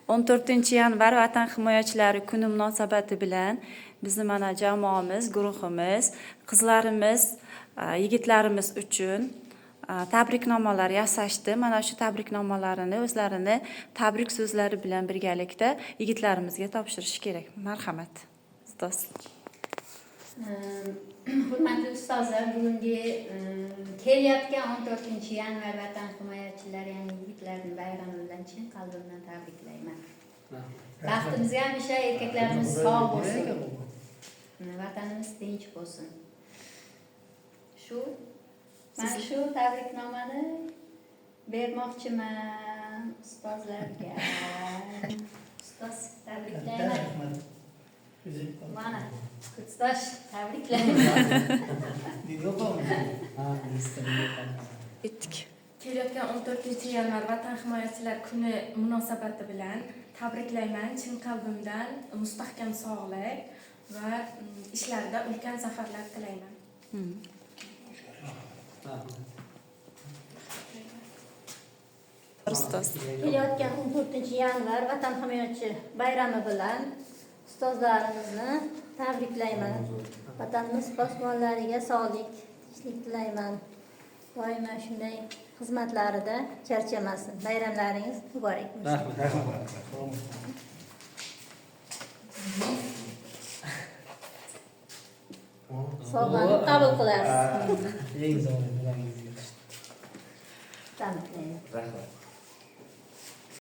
14-yanvar Vatan himoyachilari kuni munosabati bilan bizni mana jamoamiz, guruhimiz, qizlarimiz, yigitlarimiz uchun tabriknomalar yasashdi. Mana shu tabriknomalarini o'zlarini tabrik so'zlari bilan birgalikda yigitlarimizga topshirish kerak. Marhamat. Ustoz. Hurmatli ustozlar, bugungi kelayotgan 14-yanvar Vatan himoyachilari, ya'ni yigitlarning bayrami bilan chin qalbimdan tabriklayman. Baxtimizga hamisha erkaklarimiz sog' bo'lsin. Vatanimiz tinch bo'lsin. Men shu tabriknomani bermoqchiman ustozlarga. Ustoz, tabriklayman. Mana, ustoz, tabriklayman. Kelayotgan 14-yanvar Vatan himoyachilari kuni munosabati bilan tabriklayman. Chin qalbimdan mustahkam sog'lik va ishlarida ulkan zafarlar tilayman. Kelayotgan 14-yanvar Vatan himoyachi bayrami bilan ustozlarimizni tabriklayman. Vatanimiz posbonlariga sog'lik, tinchlik tilayman. Doimo shunday xizmatlarida charchamasin. Bayramlaringiz muborak bo'lsin. Sovg'ani qabul qilasiz.